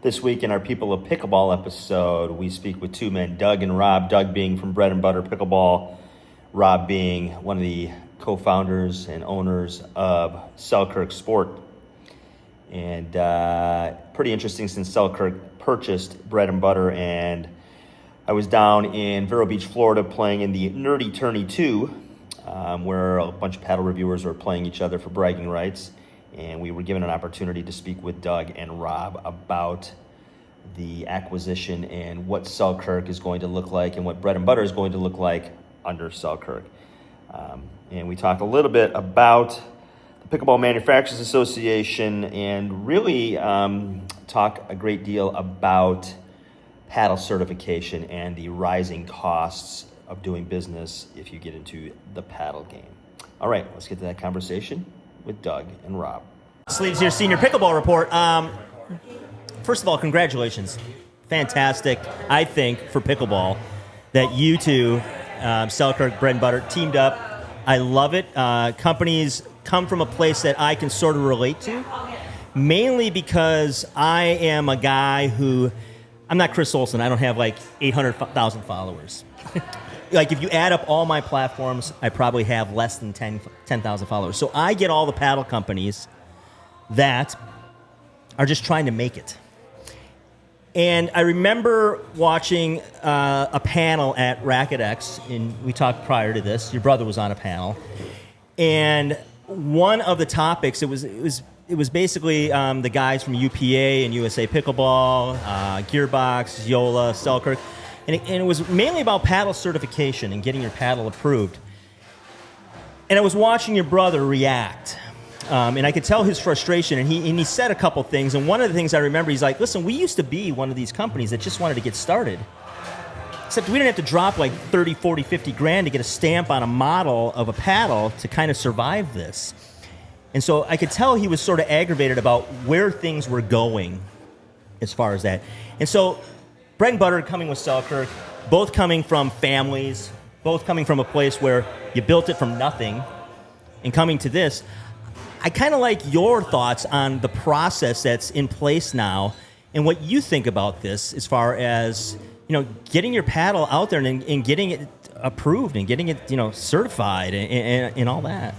This week in our People of Pickleball episode, we speak with two men, Doug and Rob. Doug being from Bread&Butter Pickleball, Rob being one of the co-founders and owners of Selkirk Sport. And pretty interesting since Selkirk purchased Bread&Butter, and I was down in Vero Beach, Florida, playing in the Nerdy Tourney 2, where a bunch of paddle reviewers were playing each other for bragging rights. And we were given an opportunity to speak with Doug and Rob about the acquisition and what Selkirk is going to look like and what Bread&Butter is going to look like under Selkirk. And we talked a little bit about the Pickleball Manufacturers Association and really talk a great deal about paddle certification and the rising costs of doing business if you get into the paddle game. All right, let's get to that conversation with Doug and Rob. Sleeves here, Senior Pickleball Report. First of all, congratulations. Fantastic, I think, for pickleball that you two, Selkirk, Bread&Butter, teamed up. I love it. Companies come from a place that I can sort of relate to, mainly because I am a guy who, I'm not Chris Olsen. I don't have like 800,000 followers. Like, if you add up all my platforms, I probably have less than 10,000 followers. So I get all the paddle companies that are just trying to make it. And I remember watching a panel at Racket X, and we talked prior to this. Your brother was on a panel. And one of the topics, it was basically the guys from UPA and USA Pickleball, Gearbox, Yola, Selkirk. And it was mainly about paddle certification and getting your paddle approved. And I was watching your brother react. And I could tell his frustration. And he said a couple things. And one of the things I remember, he's like, listen, we used to be one of these companies that just wanted to get started. Except we didn't have to drop like 30, 40, 50 grand to get a stamp on a model of a paddle to kind of survive this. And so I could tell he was sort of aggravated about where things were going as far as that. And so Bread&Butter coming with Selkirk, both coming from families, both coming from a place where you built it from nothing, and coming to this, I kind of like your thoughts on the process that's in place now and what you think about this as far as, you know, getting your paddle out there and getting it approved and getting it, you know, certified and all that.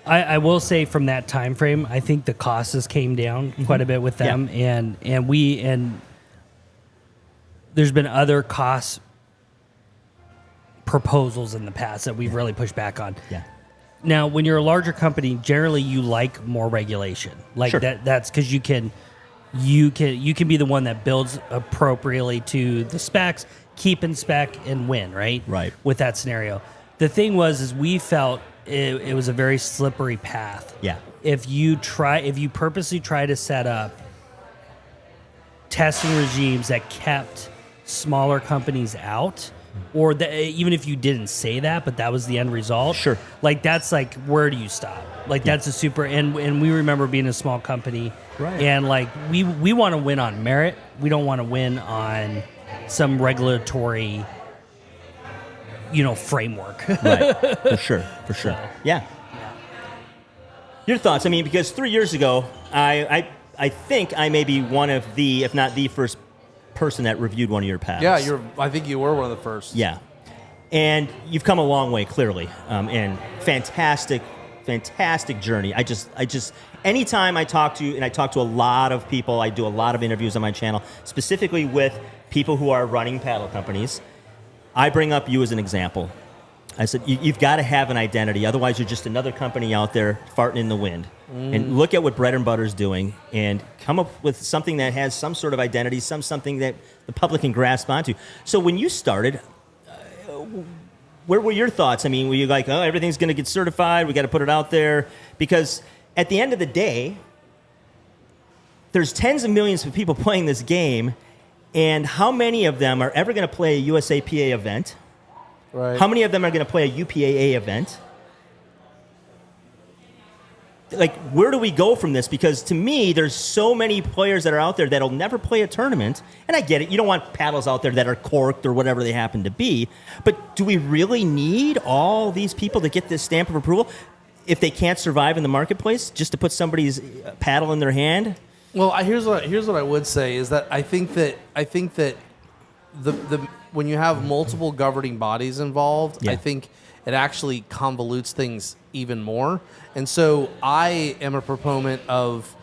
I will say from that time frame, I think the costs has came down quite a bit with them, yeah. and there's been other cost proposals in the past that we've really pushed back on. Yeah. Now, when you're a larger company, generally you like more regulation, like sure. That's because you can be the one that builds appropriately to the specs, keep in spec, and win. Right. With that scenario, the thing is we felt. It was a very slippery path. Yeah. If you purposely try to set up testing regimes that kept smaller companies out, or even if you didn't say that, but that was the end result. Sure. Like, that's like, where do you stop? Like, that's a super, and we remember being a small company. Right. And like, we want to win on merit. We don't want to win on some regulatory framework. Right, for sure. Yeah. Your thoughts? I mean, because 3 years ago, I think I may be one of the, if not the first person that reviewed one of your paddles. Yeah, I think you were one of the first. Yeah, and you've come a long way, clearly, and fantastic journey. I just, anytime I talk to you, and I talk to a lot of people, I do a lot of interviews on my channel, specifically with people who are running paddle companies. I bring up you as an example. I said, you've got to have an identity. Otherwise, you're just another company out there farting in the wind. And look at what Bread&Butter's doing and come up with something that has some sort of identity, something that the public can grasp onto. So when you started, where were your thoughts? I mean, were you like, oh, everything's going to get certified, we got to put it out there? Because at the end of the day, there's tens of millions of people playing this game, and how many of them are ever going to play a USAPA event? Right. How many of them are going to play a UPAA event? Like, where do we go from this? Because to me, there's so many players that are out there that'll never play a tournament. And I get it. You don't want paddles out there that are corked or whatever they happen to be. But do we really need all these people to get this stamp of approval? if they can't survive in the marketplace, just to put somebody's paddle in their hand? Well, here's what I would say is that I think that the when you have multiple governing bodies involved, Yeah. I think it actually convolutes things even more. And so I am a proponent of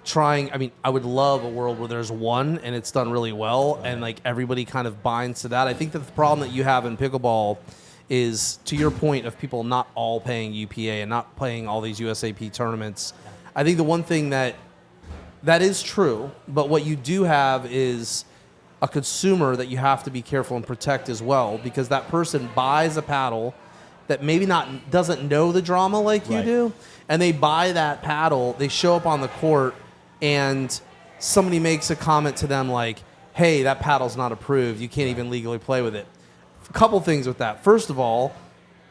trying. I mean, I would love a world where there's one and it's done really well, and like everybody kind of binds to that. I think that the problem that you have in pickleball is, to your point, of people not all paying UPA and not playing all these USAP tournaments. I think the one thing that is true, but what you do have is a consumer that you have to be careful and protect as well, because that person buys a paddle that maybe doesn't know the drama like you Right. do, and they buy that paddle, they show up on the court, and somebody makes a comment to them like, hey, that paddle's not approved, you can't even legally play with it. A couple things with that. First of all,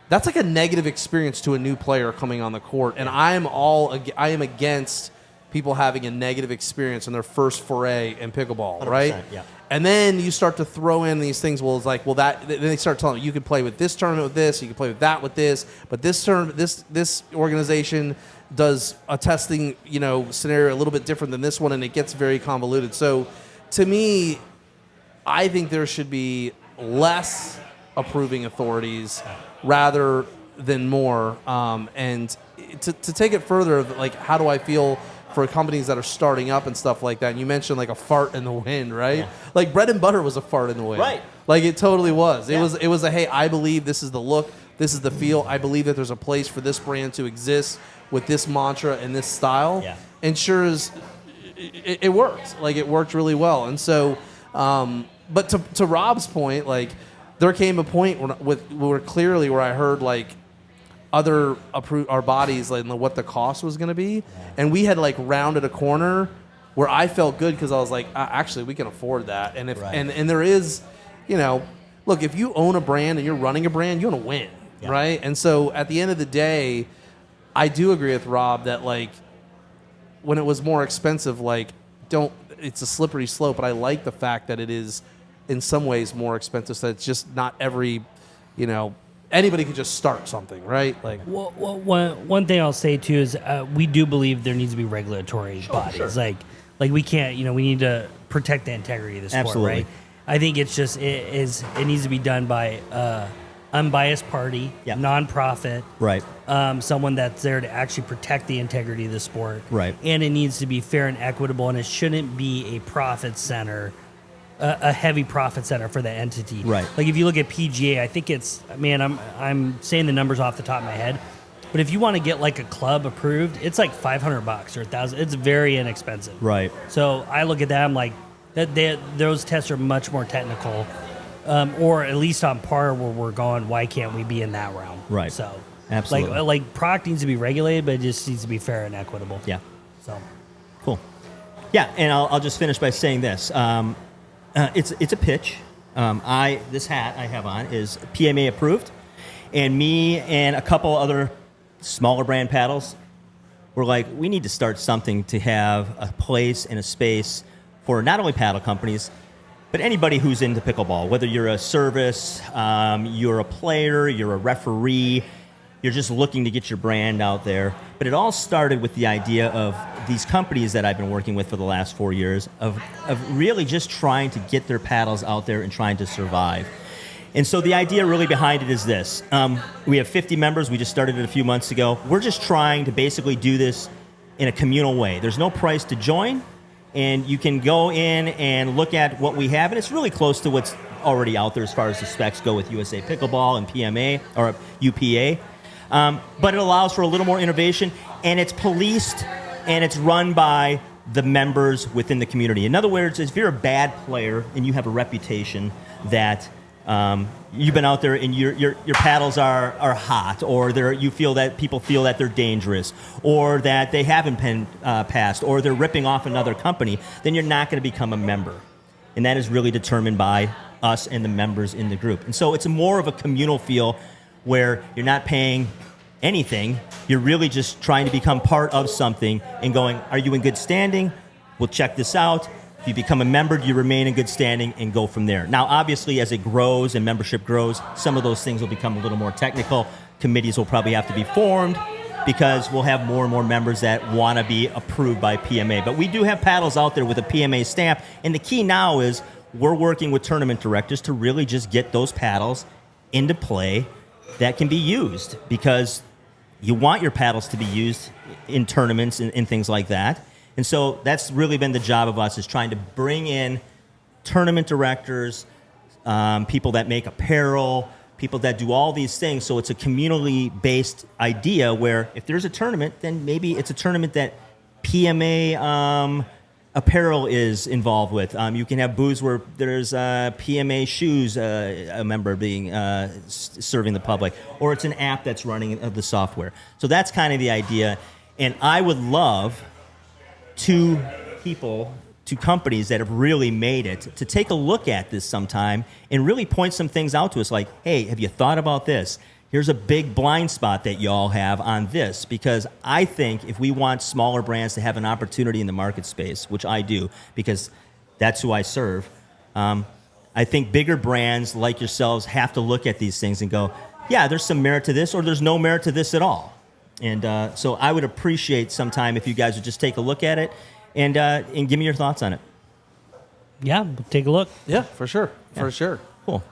that's like a negative experience to a new player coming on the court, and I am against people having a negative experience in their first foray in pickleball, right? Yeah. And then you start to throw in these things. Well, it's like, well, then they start telling you can play with this tournament with this, you can play with that with this, but this organization does a testing, scenario a little bit different than this one, and it gets very convoluted. So, to me, I think there should be less approving authorities rather than more. And to take it further, like, how do I feel for companies that are starting up and stuff like that? And you mentioned like a fart in the wind, right? Yeah. Like Bread&Butter was a fart in the wind. Right. Like it totally was. Yeah. It was a, hey, I believe this is the look, this is the feel. I believe that there's a place for this brand to exist with this mantra and this style. Yeah. And sure as it worked. Like it worked really well. And so, but to Rob's point, like there came a point where I heard like other our bodies, like what the cost was going to be, and we had like rounded a corner where I felt good because I was like, actually, we can afford that. And if Right. and there is, look, if you own a brand and you're running a brand, you want to win, Yeah. right? And so at the end of the day, I do agree with Rob that like when it was more expensive, like it's a slippery slope. But I like the fact that it is in some ways more expensive. So it's just not every, anybody could just start something, right? Like, Well, one thing I'll say too is we do believe there needs to be regulatory bodies. Like we can't, we need to protect the integrity of the sport, Absolutely. right? I think it's just it needs to be done by unbiased party, Yeah. nonprofit, Right. someone that's there to actually protect the integrity of the sport, Right. And it needs to be fair and equitable, and it shouldn't be a profit center. A heavy profit center for the entity. Right. Like if you look at PGA, I think it's, man, I'm saying the numbers off the top of my head, but if you want to get like a club approved, it's like $500 or $1,000. It's very inexpensive. Right. So I look at that, I'm like, those tests are much more technical, or at least on par where we're going. Why can't we be in that realm? Right. So Absolutely. like product needs to be regulated, but it just needs to be fair and equitable. Yeah. So Cool. Yeah, and I'll just finish by saying this. It's a pitch. This hat I have on is PMA approved, and me and a couple other smaller brand paddles were like, we need to start something to have a place and a space for not only paddle companies, but anybody who's into pickleball. Whether you're a service, you're a player, you're a referee, you're just looking to get your brand out there. But it all started with the idea of these companies that I've been working with for the last 4 years of really just trying to get their paddles out there and trying to survive. And so the idea really behind it is this. We have 50 members. We just started it a few months ago. We're just trying to basically do this in a communal way. There's no price to join, and you can go in and look at what we have, and it's really close to what's already out there as far as the specs go with USA Pickleball and PMA or UPA. But it allows for a little more innovation, and it's policed and it's run by the members within the community. In other words, if you're a bad player and you have a reputation that you've been out there and your paddles are hot, or you feel that people feel that they're dangerous, or that they haven't been passed, or they're ripping off another company, then you're not going to become a member. And that is really determined by us and the members in the group. And so it's more of a communal feel where you're not paying anything. You're really just trying to become part of something and going, are you in good standing? We'll check this out. If you become a member, you remain in good standing and go from there. Now, obviously, as it grows and membership grows, some of those things will become a little more technical. Committees will probably have to be formed. because we'll have more and more members that want to be approved by PMA. But we do have paddles out there with a PMA stamp, and the key now is we're working with tournament directors to really just get those paddles into play that can be used, because you want your paddles to be used in tournaments and things like that. And so that's really been the job of us, is trying to bring in tournament directors, people that make apparel, people that do all these things. So it's a community-based idea where if there's a tournament, then maybe it's a tournament that PMA apparel is involved with. You can have booths where there's PMA shoes, a member being serving the public, or it's an app that's running the software. So that's kind of the idea. And I would love two companies that have really made it to take a look at this sometime and really point some things out to us, like, hey, have you thought about this? Here's a big blind spot that y'all have on this. Because I think if we want smaller brands to have an opportunity in the market space, which I do, because that's who I serve, I think bigger brands like yourselves have to look at these things and go, yeah, there's some merit to this, or there's no merit to this at all. And so I would appreciate sometime if you guys would just take a look at it and give me your thoughts on it. Yeah, we'll take a look. Yeah, for sure. Yeah. For sure. Cool.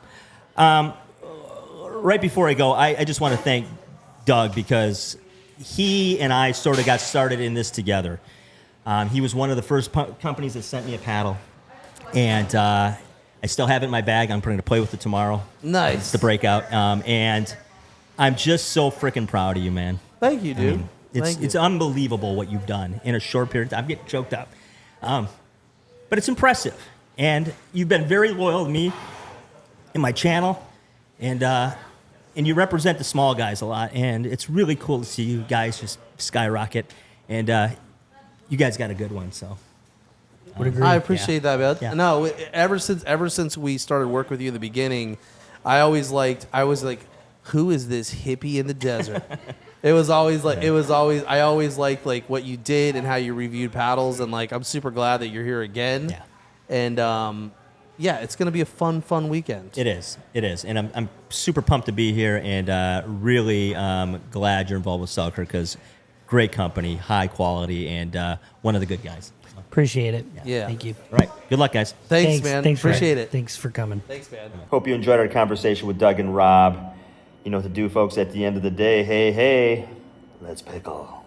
Right before I go, I just want to thank Doug, because he and I sort of got started in this together. He was one of the first companies that sent me a paddle, and I still have it in my bag. I'm going to play with it tomorrow. Nice. It's the breakout. And I'm just so freaking proud of you, man. Thank you, dude. It's unbelievable what you've done in a short period of time. I'm getting choked up. But it's impressive. And you've been very loyal to me and my channel. And you represent the small guys a lot. And it's really cool to see you guys just skyrocket. And you guys got a good one, so. Would agree. I appreciate that, man. Yeah. No, ever since we started working with you in the beginning, I was like, who is this hippie in the desert? I always liked like what you did and how you reviewed paddles, and like I'm super glad that you're here again. Yeah. And yeah, it's gonna be a fun weekend. It is, and I'm super pumped to be here, and really glad you're involved with Selkirk, because great company, high quality, and one of the good guys. So, Appreciate it. Yeah. Thank you. all right, good luck, guys. Thanks, man. Appreciate it. Thanks for coming. Thanks, man. Hope you enjoyed our conversation with Doug and Rob. You know what to do, folks. At the end of the day, hey, let's pickle.